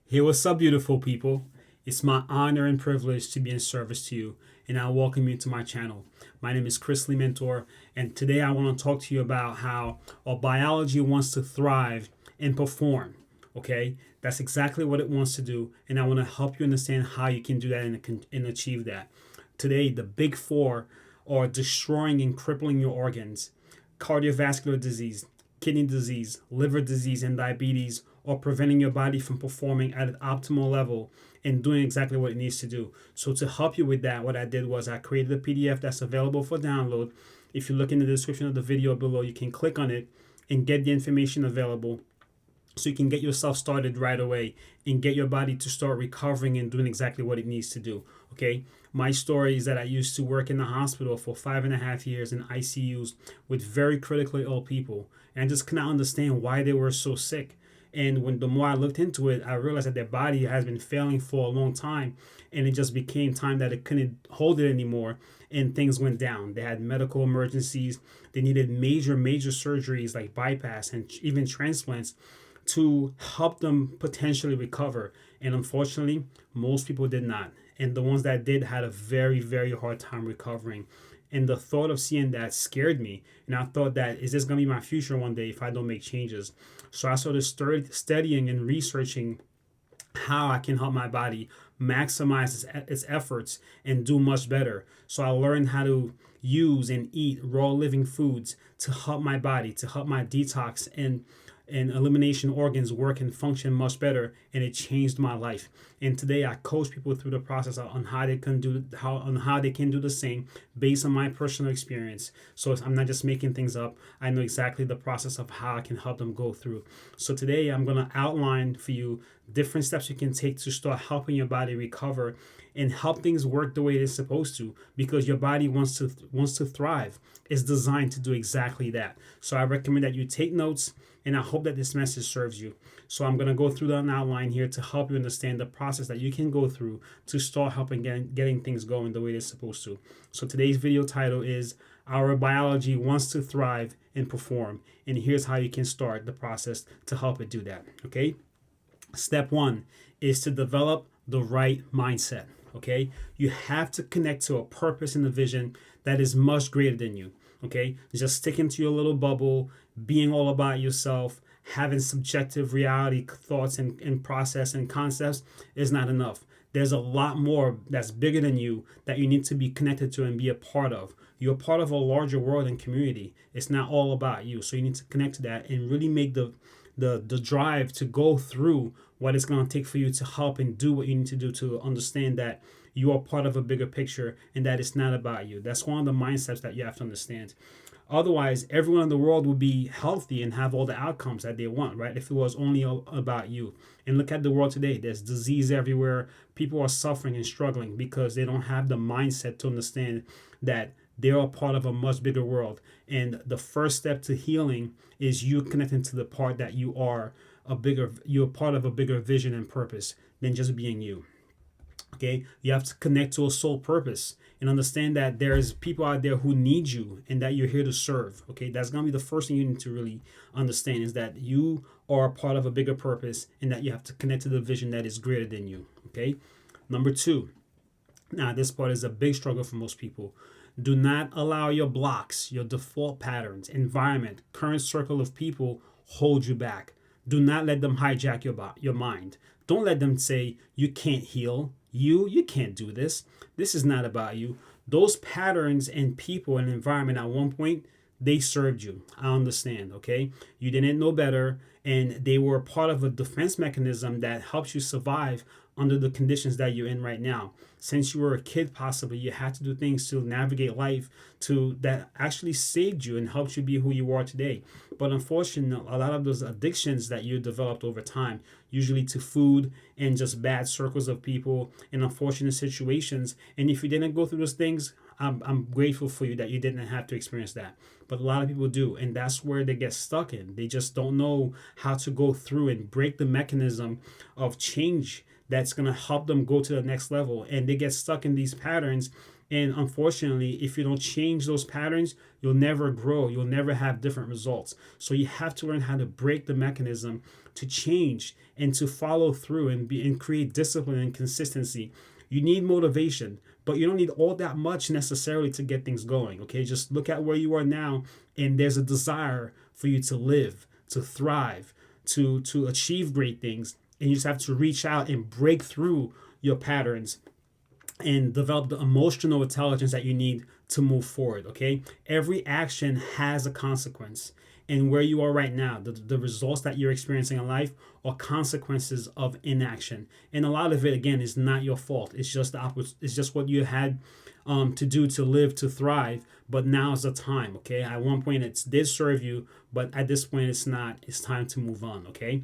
Hey, what's up, beautiful people? It's my honor and privilege to be in service to you, and I welcome you to my channel. My name is Chris Lee Mentor, and today I want to talk to you about how our biology wants to thrive and perform. Okay, that's exactly what it wants to do, and I want to help you understand how you can do that and achieve that. Today, the big four are destroying and crippling your organs: cardiovascular disease, kidney disease, liver disease, and diabetes, or preventing your body from performing at an optimal level and doing exactly what it needs to do. So to help you with that, what I did was I created a PDF that's available for download. If you look in the description of the video below, you can click on it and get the information available so you can get yourself started right away and get your body to start recovering and doing exactly what it needs to do. Okay, my story is that I used to work in the hospital for 5.5 years in ICUs with very critically ill people, and I just could not understand why they were so sick. And when the more I looked into it, I realized that their body has been failing for a long time, and it just became time that it couldn't hold it anymore, and things went down. They had medical emergencies. They needed major surgeries like bypass and even transplants to help them potentially recover. And unfortunately, most people did not. And the ones that did had a very hard time recovering. And the thought of seeing that scared me. And I thought that, is this going to be my future one day if I don't make changes? So I started studying and researching how I can help my body maximize its efforts and do much better. So I learned how to use and eat raw living foods to help my body, to help my detox and elimination organs work and function much better, and it changed my life. And today I coach people through the process on how they can do the same based on my personal experience. So I'm not just making things up. I know exactly the process of how I can help them go through. So today I'm going to outline for you different steps you can take to start helping your body recover and help things work the way it's supposed to, because your body wants to thrive. It's designed to do exactly that. So I recommend that you take notes, and I hope that this message serves you. So I'm going to go through an outline here to help you understand the process that you can go through to start helping getting things going the way it's supposed to. So today's video title is Our Biology Wants to Thrive and Perform, and here's how you can start the process to help it do that. Okay? Step one is to develop the right mindset. Okay, you have to connect to a purpose and a vision that is much greater than you. Okay, just sticking to your little bubble, being all about yourself, having subjective reality thoughts and process and concepts is not enough. There's a lot more that's bigger than you that you need to be connected to and be a part of. You're part of a larger world and community. It's not all about you. So you need to connect to that and really make the drive to go through what it's going to take for you to help and do what you need to do to understand that you are part of a bigger picture and that it's not about you. That's one of the mindsets that you have to understand. Otherwise, everyone in the world would be healthy and have all the outcomes that they want, right? If it was only about you. And look at the world today. There's disease everywhere. People are suffering and struggling because they don't have the mindset to understand that they are part of a much bigger world. And the first step to healing is you connecting to the part that you're part of a bigger vision and purpose than just being you. Okay, you have to connect to a soul purpose and understand that there's people out there who need you and that you're here to serve. Okay, that's gonna be the first thing you need to really understand, is that you are a part of a bigger purpose and that you have to connect to the vision that is greater than you. Okay, number two. Now, this part is a big struggle for most people. Do not allow your blocks, your default patterns, environment, current circle of people hold you back. Do not let them hijack your mind. Don't let them say you can't heal. You can't do this. This is not about you. Those patterns and people and environment at one point, they served you. I understand, okay? You didn't know better, and they were part of a defense mechanism that helps you survive under the conditions that you're in right now. Since you were a kid, possibly, you had to do things to navigate life that actually saved you and helped you be who you are today. But unfortunately, a lot of those addictions that you developed over time, usually to food and just bad circles of people in unfortunate situations. And if you didn't go through those things, I'm grateful for you that you didn't have to experience that. But a lot of people do, and that's where they get stuck in. They just don't know how to go through and break the mechanism of change that's going to help them go to the next level. And they get stuck in these patterns And unfortunately, if you don't change those patterns, you'll never grow. You'll never have different results. So you have to learn how to break the mechanism to change and to follow through and create discipline and consistency. You need motivation, but you don't need all that much necessarily to get things going. Okay, just look at where you are now, and there's a desire for you to live, to thrive, to achieve great things, and you just have to reach out and break through your patterns and develop the emotional intelligence that you need to move forward. Okay, every action has a consequence, and where you are right now, the results that you're experiencing in life are consequences of inaction, and a lot of it again is not your fault. It's just it's just what you had to do to live, to thrive. But now is the time. Okay, at one point it did serve you, but at this point it's not. It's time to move on. Okay,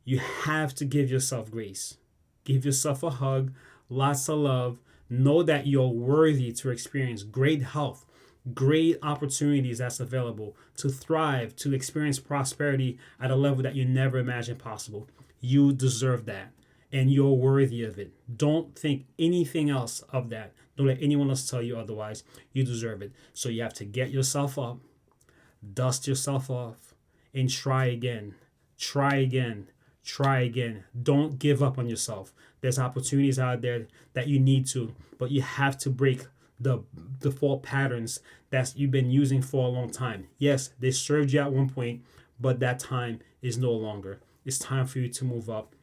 you have to give yourself grace. Give yourself a hug, lots of love. Know that you're worthy to experience great health, great opportunities that's available, to thrive, to experience prosperity at a level that you never imagined possible. You deserve that, and you're worthy of it. Don't think anything else of that. Don't let anyone else tell you otherwise. You deserve it. So you have to get yourself up, dust yourself off, and try again. Try again. Try again. Don't give up on yourself. There's opportunities out there that you need to, but you have to break the default patterns that you've been using for a long time. Yes, they served you at one point, but that time is no longer. It's time for you to move up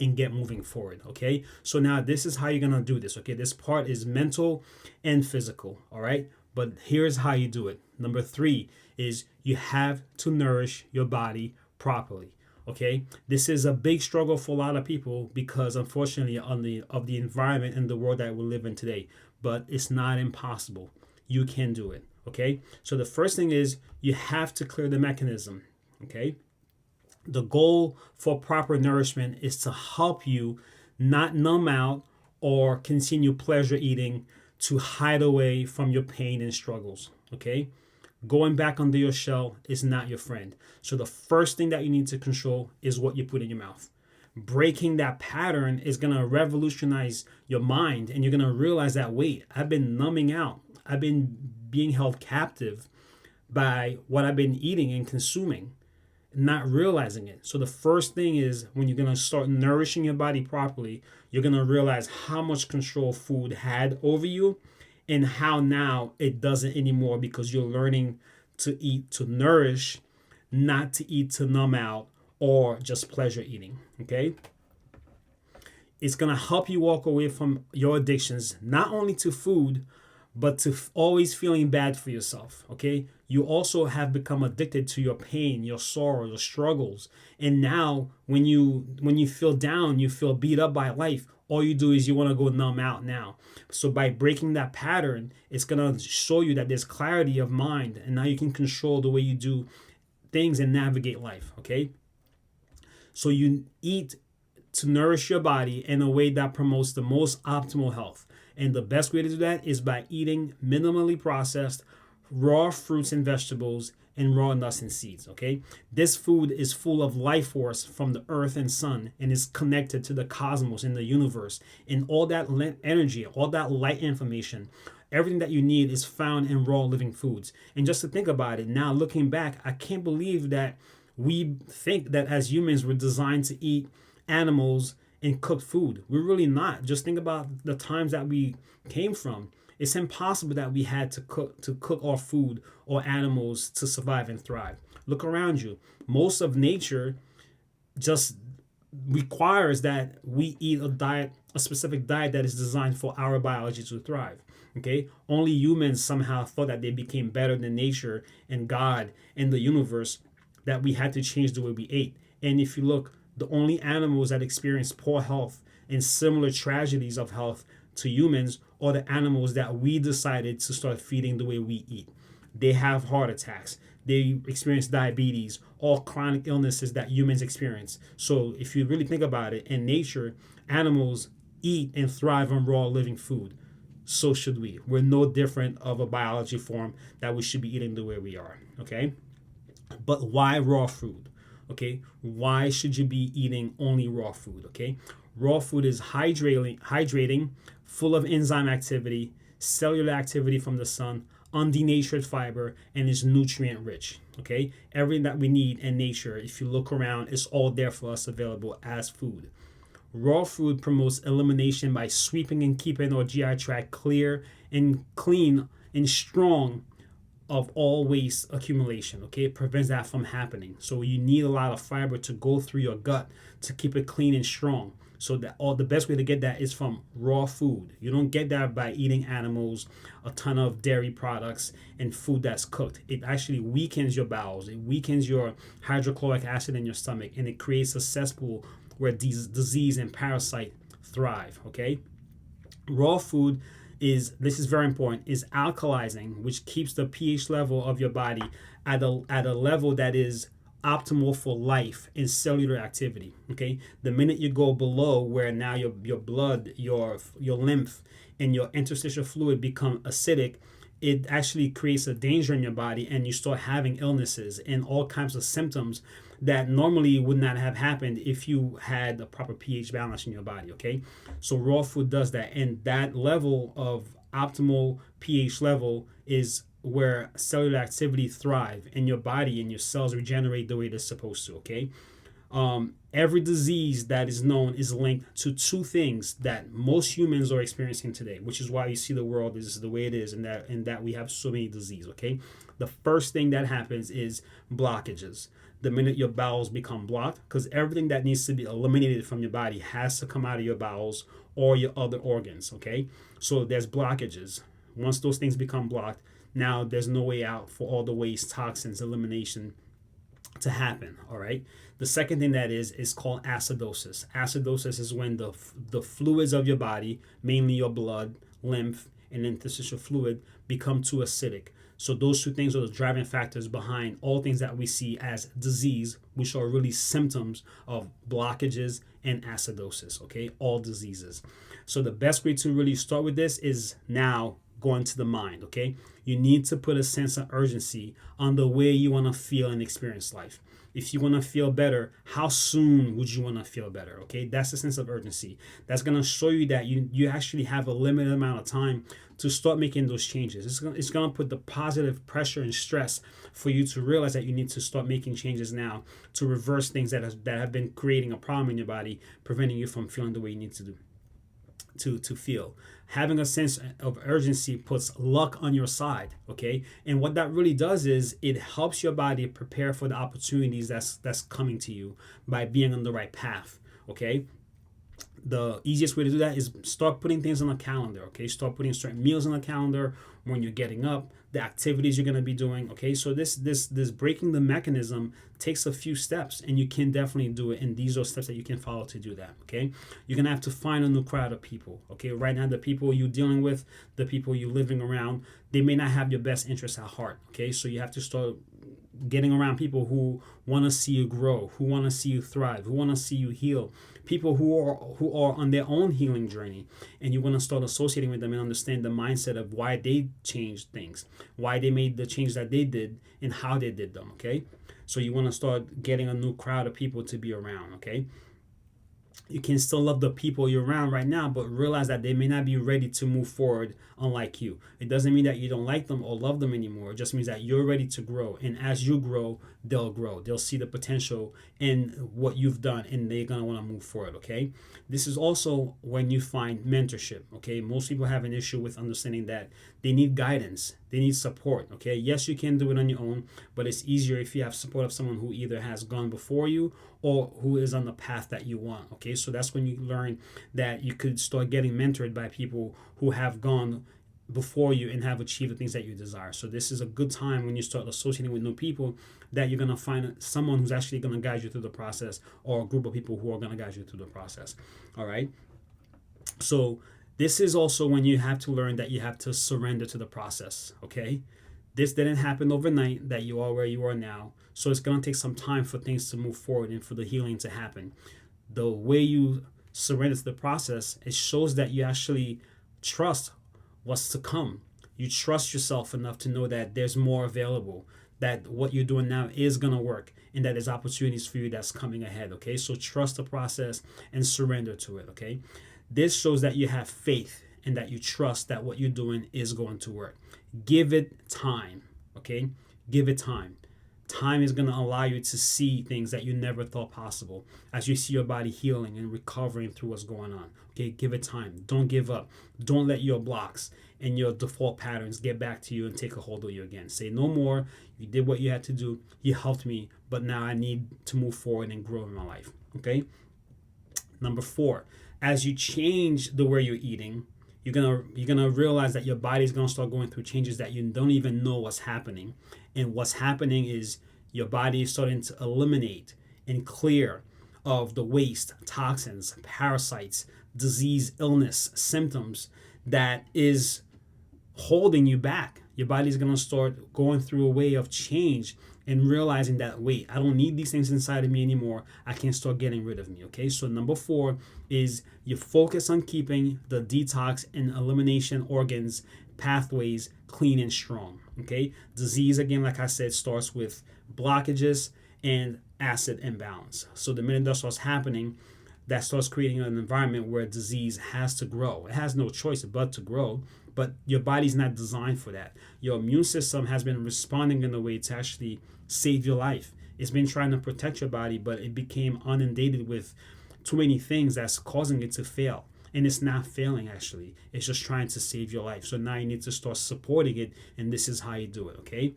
and get moving forward. Okay, so now this is how you're gonna do this. Okay, this part is mental and physical. All right, but here's how you do it. Number 3 is you have to nourish your body properly. Okay, this is a big struggle for a lot of people because unfortunately of the environment and the world that we live in today, but it's not impossible. You can do it. Okay, so the first thing is you have to clear the mechanism. Okay, the goal for proper nourishment is to help you not numb out or continue pleasure eating to hide away from your pain and struggles. Okay, going back under your shell is not your friend. So the first thing that you need to control is what you put in your mouth. Breaking that pattern is going to revolutionize your mind, and you're going to realize that, wait, I've been numbing out. I've been being held captive by what I've been eating and consuming, not realizing it. So the first thing is when you're going to start nourishing your body properly, you're going to realize how much control food had over you and how now it doesn't anymore, because you're learning to eat to nourish, not to eat to numb out or just pleasure eating. Okay, it's going to help you walk away from your addictions, not only to food but to always feeling bad for yourself. Okay, you also have become addicted to your pain, your sorrow, your struggles, and now when you feel down, you feel beat up by life, all you do is you want to go numb out now. So by breaking that pattern, it's going to show you that there's clarity of mind, and now you can control the way you do things and navigate life. Okay, so you eat to nourish your body in a way that promotes the most optimal health. And the best way to do that is by eating minimally processed raw fruits and vegetables and raw nuts and seeds. Okay, this food is full of life force from the earth and sun, and is connected to the cosmos and the universe, and all that energy, all that light information, everything that you need is found in raw living foods. And just to think about it now, looking back, I can't believe that we think that as humans we're designed to eat animals and cooked food. We're really not. Just think about the times that we came from. It's impossible that we had to cook our food or animals to survive and thrive. Look around you. Most of nature just requires that we eat a specific diet that is designed for our biology to thrive. Okay? Only humans somehow thought that they became better than nature and God and the universe, that we had to change the way we ate. And if you look, the only animals that experience poor health and similar tragedies of health to humans are the animals that we decided to start feeding the way we eat. They have heart attacks. They experience diabetes, all chronic illnesses that humans experience. So if you really think about it, in nature, animals eat and thrive on raw living food. So should we. We're no different of a biology form that we should be eating the way we are. Okay? But why raw food? Okay, why should you be eating only raw food? Okay, raw food is hydrating, full of enzyme activity, cellular activity from the sun, undenatured fiber, and is nutrient rich. Okay, everything that we need in nature, if you look around, is all there for us available as food. Raw food promotes elimination by sweeping and keeping our GI tract clear and clean and strong of all waste accumulation. Okay, it prevents that from happening. So you need a lot of fiber to go through your gut to keep it clean and strong. So that all the best way to get that is from raw food. You don't get that by eating animals, a ton of dairy products, and food that's cooked. It actually weakens your bowels. It weakens your hydrochloric acid in your stomach, and it creates a cesspool where disease and parasite thrive. Okay, raw food is, this is very important, is alkalizing, which keeps the pH level of your body at a level that is optimal for life and cellular activity. Okay, the minute you go below where now your blood, your lymph, and your interstitial fluid become acidic, it actually creates a danger in your body, and you start having illnesses and all kinds of symptoms that normally would not have happened if you had a proper pH balance in your body. Okay, so raw food does that, and that level of optimal pH level is where cellular activity thrive and your body and your cells regenerate the way they're supposed to. Okay, every disease that is known is linked to two things that most humans are experiencing today, which is why you see the world is the way it is, and that we have so many diseases. Okay, the first thing that happens is blockages. The minute your bowels become blocked, because everything that needs to be eliminated from your body has to come out of your bowels or your other organs. Okay, so there's blockages. Once those things become blocked, now there's no way out for all the waste, toxins, elimination to happen. All right, the second thing that is called acidosis. Acidosis is when the fluids of your body, mainly your blood, lymph, and interstitial fluid, become too acidic. So those two things are the driving factors behind all things that we see as disease, which are really symptoms of blockages and acidosis. Okay, all diseases. So the best way to really start with this is now going to the mind. Okay, you need to put a sense of urgency on the way you want to feel and experience life. If you want to feel better, how soon would you want to feel better? Okay, that's the sense of urgency. That's going to show you that you actually have a limited amount of time to start making those changes. It's going to put the positive pressure and stress for you to realize that you need to start making changes now to reverse things that have been creating a problem in your body, preventing you from feeling the way you need to do. To feel. Having a sense of urgency puts luck on your side. Okay, and what that really does is it helps your body prepare for the opportunities that's coming to you by being on the right path. Okay, the easiest way to do that is start putting things on a calendar. Okay, start putting certain meals on the calendar, when you're getting up, the activities you're going to be doing. Okay, so this breaking the mechanism takes a few steps, and you can definitely do it, and these are steps that you can follow to do that. Okay, you're going to have to find a new crowd of people. Okay, right now the people you're dealing with, the people you're living around, they may not have your best interests at heart. Okay, so you have to start getting around people who want to see you grow, who want to see you thrive, who want to see you heal, people who are on their own healing journey, and you want to start associating with them and understand the mindset of why they changed things, why they made the change that they did, and how they did them. Okay, so you want to start getting a new crowd of people to be around. Okay, you can still love the people you're around right now, but realize that they may not be ready to move forward unlike you. It doesn't mean that you don't like them or love them anymore. It just means that you're ready to grow. And as you grow, they'll grow. They'll see the potential in what you've done, and they're going to want to move forward. Okay, this is also when you find mentorship. Okay, most people have an issue with understanding that they need guidance, they need support. Okay, yes, you can do it on your own, but it's easier if you have support of someone who either has gone before you or who is on the path that you want. Okay, so that's when you learn that you could start getting mentored by people who have gone before you and have achieved the things that you desire. So this is a good time when you start associating with new people, that you're going to find someone who's actually going to guide you through the process, or a group of people who are going to guide you through the process. All right, so this is also when you have to learn that you have to surrender to the process. Okay, this didn't happen overnight that you are where you are now, so it's going to take some time for things to move forward and for the healing to happen. The way you surrender to the process, it shows that you actually trust what's to come. You trust yourself enough to know that there's more available, that what you're doing now is going to work, and that there's opportunities for you that's coming ahead. Okay, so trust the process and surrender to it. Okay, this shows that you have faith and that you trust that what you're doing is going to work. Give it time, okay? Give it time. Time is going to allow you to see things that you never thought possible as you see your body healing and recovering through what's going on. Okay, give it time. Don't give up. Don't let your blocks and your default patterns get back to you and take a hold of you again. Say no more. You did what you had to do. You helped me, but now I need to move forward and grow in my life. Okay. Number 4, as you change the way you're eating, you're gonna realize that your body's gonna start going through changes that you don't even know what's happening. And what's happening is your body is starting to eliminate and clear of the waste, toxins, parasites, disease, illness, symptoms that is holding you back. Your body's gonna start going through a way of change and realizing that, wait, I don't need these things inside of me anymore. I can start getting rid of me. Okay, so number 4 is you focus on keeping the detox and elimination organs pathways clean and strong. Okay, disease, again, like I said, starts with blockages and acid imbalance. So the minute that starts happening, that starts creating an environment where disease has to grow. It has no choice but to grow, but your body's not designed for that. Your immune system has been responding in a way to actually save your life. It's been trying to protect your body, but it became inundated with too many things that's causing it to fail. And it's not failing, actually. It's just trying to save your life. So now you need to start supporting it, and this is how you do it, okay?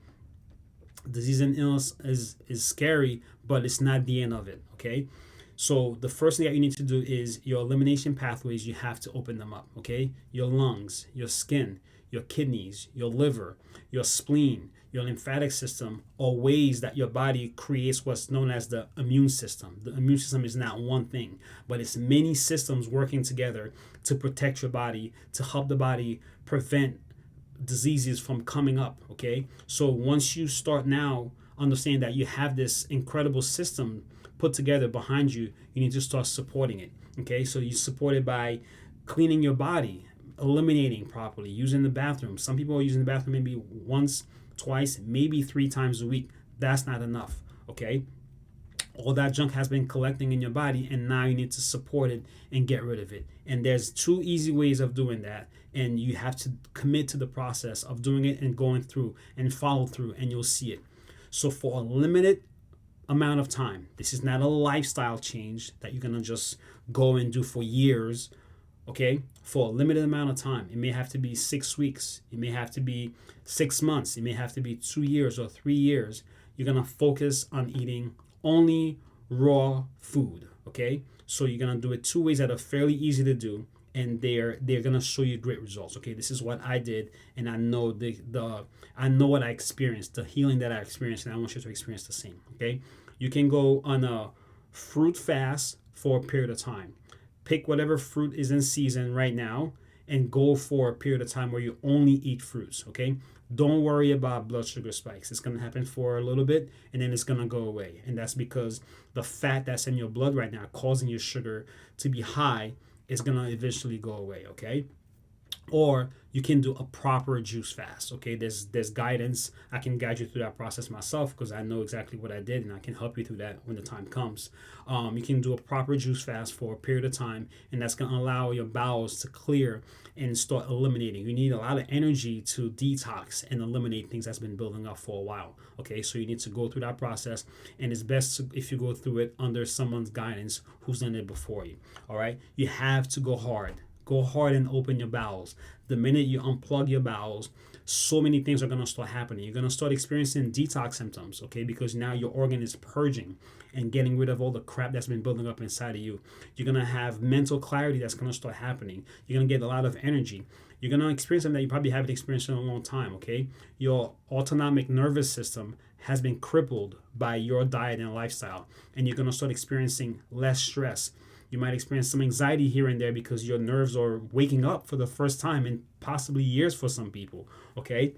Disease and illness is scary, but it's not the end of it, okay? So the first thing that you need to do is your elimination pathways, you have to open them up, okay? Your lungs, your skin, your kidneys, your liver, your spleen, your lymphatic system are ways that your body creates what's known as the immune system. The immune system is not one thing, but it's many systems working together to protect your body, to help the body prevent diseases from coming up, okay? So once you start now understand that you have this incredible system put together behind you, you need to start supporting it, okay? So you support it by cleaning your body, eliminating properly, using the bathroom. Some people are using the bathroom maybe once, twice, maybe 3 times a week. That's not enough, okay? All that junk has been collecting in your body, and now you need to support it and get rid of it. And there's 2 easy ways of doing that, and you have to commit to the process of doing it and going through and follow through, and you'll see it. So for a limited amount of time, this is not a lifestyle change that you're gonna just go and do for years, okay? For a limited amount of time. It may have to be 6 weeks, it may have to be 6 months, it may have to be 2 years or 3 years. You're gonna focus on eating only raw food, okay? So you're gonna do it 2 ways that are fairly easy to do, and they're gonna show you great results, okay? This is what I did, and I know I know what I experienced, the healing that I experienced, and I want you to experience the same, okay? You can go on a fruit fast for a period of time. Pick whatever fruit is in season right now and go for a period of time where you only eat fruits, okay? Don't worry about blood sugar spikes. It's going to happen for a little bit and then it's going to go away. And that's because the fat that's in your blood right now causing your sugar to be high is going to eventually go away, okay? Or you can do a proper juice fast, okay? There's guidance. I can guide you through that process myself because I know exactly what I did, and I can help you through that when the time comes. You can do a proper juice fast for a period of time, and that's going to allow your bowels to clear and start eliminating. You need a lot of energy to detox and eliminate things that's been building up for a while, okay? So you need to go through that process, and it's best if you go through it under someone's guidance who's done it before you, all right? You have to go hard. Go hard and open your bowels. The minute you unplug your bowels, so many things are going to start happening. You're going to start experiencing detox symptoms, okay? Because now your organ is purging and getting rid of all the crap that's been building up inside of you. You're going to have mental clarity that's going to start happening. You're going to get a lot of energy. You're going to experience something that you probably haven't experienced in a long time, okay? Your autonomic nervous system has been crippled by your diet and lifestyle, and you're going to start experiencing less stress. You might experience some anxiety here and there because your nerves are waking up for the first time in possibly years for some people, okay?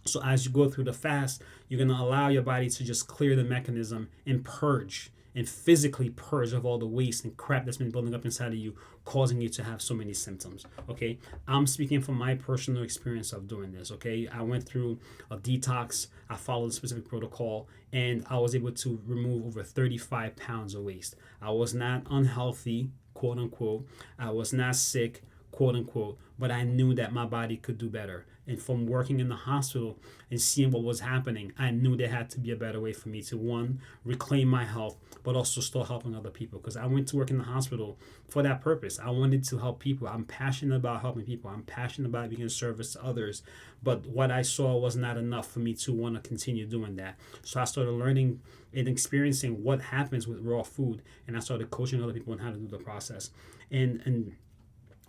So as you go through the fast, you're going to allow your body to just clear the mechanism and purge and physically purge of all the waste and crap that's been building up inside of you, causing you to have so many symptoms, okay? I'm speaking from my personal experience of doing this, okay? I went through a detox, I followed a specific protocol, and I was able to remove over 35 pounds of waste. I was not unhealthy, quote unquote. I was not sick, quote unquote, but I knew that my body could do better. And from working in the hospital and seeing what was happening, I knew there had to be a better way for me to, one, reclaim my health, but also start helping other people. Because I went to work in the hospital for that purpose. I wanted to help people. I'm passionate about helping people. I'm passionate about being of service to others. But what I saw was not enough for me to want to continue doing that. So I started learning and experiencing what happens with raw food. And I started coaching other people on how to do the process. And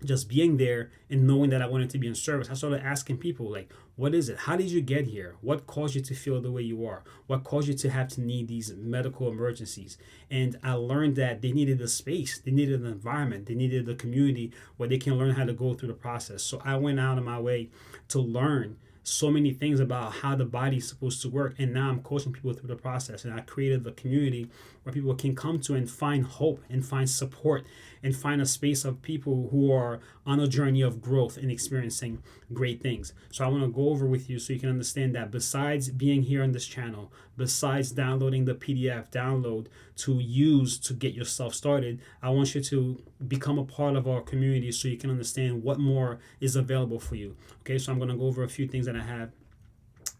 just being there and knowing that I wanted to be in service, I started asking people, like, what is it? How did you get here? What caused you to feel the way you are? What caused you to have to need these medical emergencies? And I learned that they needed a space, they needed an environment, they needed a community where they can learn how to go through the process. So I went out of my way to learn so many things about how the body is supposed to work, and now I'm coaching people through the process. And I created the community where people can come to and find hope and find support and find a space of people who are on a journey of growth and experiencing great things. So I want to go over with you so you can understand that besides being here on this channel, besides downloading the PDF download to use to get yourself started, I want you to become a part of our community so you can understand what more is available for you. Okay, so I'm going to go over a few things that I have.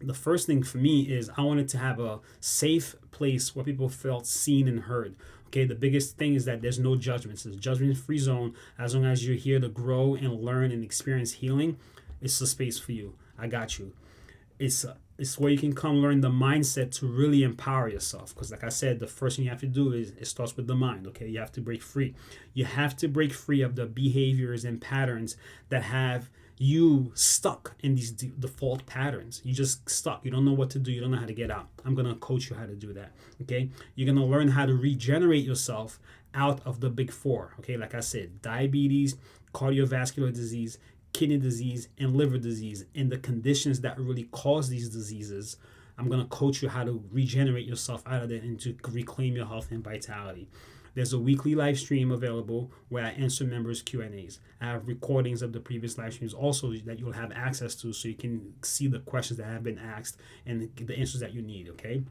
The first thing for me is I wanted to have a safe place where people felt seen and heard. Okay, the biggest thing is that there's no judgments. It's a judgment-free zone. As long as you're here to grow and learn and experience healing, it's a space for you. I got you. It's where you can come learn the mindset to really empower yourself. Because like I said, the first thing you have to do is it starts with the mind. Okay, you have to break free. You have to break free of the behaviors and patterns that have you stuck in these default patterns. You just stuck. You don't know what to do. You don't know how to get out. I'm going to coach you how to do that. Okay. You're going to learn how to regenerate yourself out of the big four. Okay. Like I said, diabetes, cardiovascular disease, kidney disease, and liver disease, and the conditions that really cause these diseases. I'm going to coach you how to regenerate yourself out of it and to reclaim your health and vitality. There's a weekly live stream available where I answer members' Q&As. I have recordings of the previous live streams also that you'll have access to so you can see the questions that have been asked and the answers that you need, okay?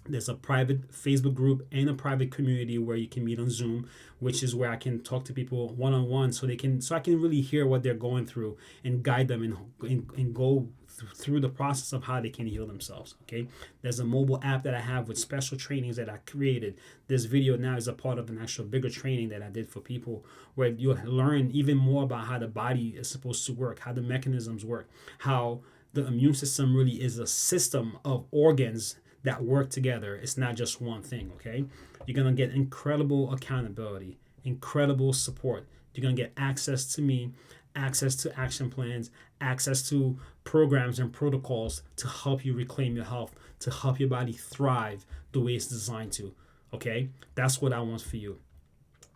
There's a private Facebook group and a private community where you can meet on Zoom, which is where I can talk to people one-on-one so I can really hear what they're going through and guide them and go through the process of how they can heal themselves. Okay, there's a mobile app that I have with special trainings that I created. This video now is a part of an actual bigger training that I did for people where you'll learn even more about how the body is supposed to work, how the mechanisms work, how the immune system really is a system of organs that work together. It's not just one thing. Okay, you're gonna get incredible accountability, incredible support. You're gonna get access to me, access to action plans, access to programs and protocols to help you reclaim your health, to help your body thrive the way it's designed to. Okay, that's what I want for you.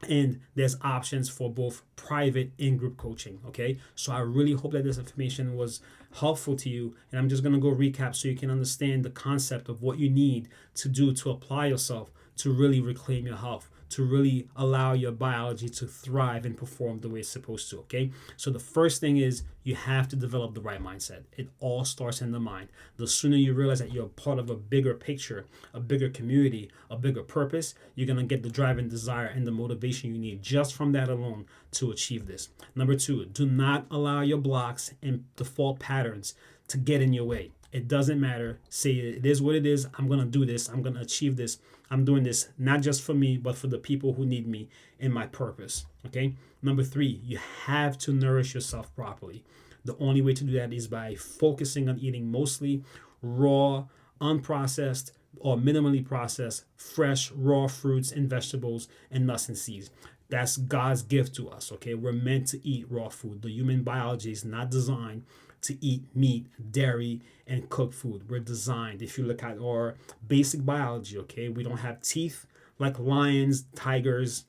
And there's options for both private and group coaching. Okay, so I really hope that this information was helpful to you, and I'm just going to go recap so you can understand the concept of what you need to do to apply yourself to really reclaim your health, to really allow your biology to thrive and perform the way it's supposed to. Okay, so the first thing is you have to develop the right mindset. It all starts in the mind. The sooner you realize that you're part of a bigger picture, a bigger community, a bigger purpose, you're going to get the drive and desire and the motivation you need just from that alone to achieve this. Number two, do not allow your blocks and default patterns to get in your way. It doesn't matter. Say it is what it is. I'm going to do this. I'm going to achieve this. I'm doing this not just for me, but for the people who need me in my purpose. Okay. Number three, you have to nourish yourself properly. The only way to do that is by focusing on eating mostly raw, unprocessed, or minimally processed, fresh, raw fruits and vegetables and nuts and seeds. That's God's gift to us. Okay. We're meant to eat raw food. The human biology is not designed to eat meat, dairy, and cooked food. We're designed, if you look at our basic biology, okay, we don't have teeth like lions, tigers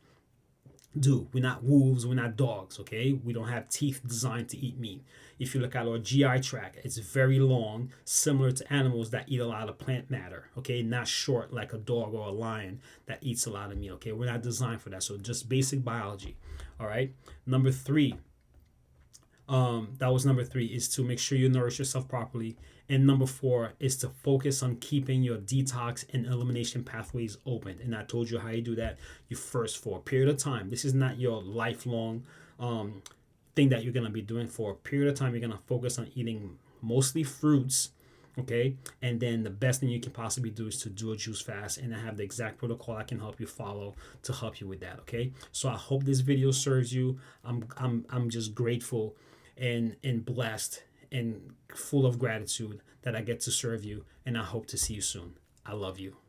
do. We're not wolves, we're not dogs, okay? We don't have teeth designed to eat meat. If you look at our GI tract, it's very long, similar to animals that eat a lot of plant matter, okay? Not short like a dog or a lion that eats a lot of meat, okay? We're not designed for that, so just basic biology, all right? Number three, that was number three, is to make sure you nourish yourself properly. And number four is to focus on keeping your detox and elimination pathways open. And I told you how you do that. You first, for a period of time, this is not your lifelong thing that you're going to be doing for a period of time. You're going to focus on eating mostly fruits, okay? And then the best thing you can possibly do is to do a juice fast, and I have the exact protocol I can help you follow to help you with that, okay? So I hope this video serves you. I'm just grateful and blessed and full of gratitude that I get to serve you, and I hope to see you soon. I love you.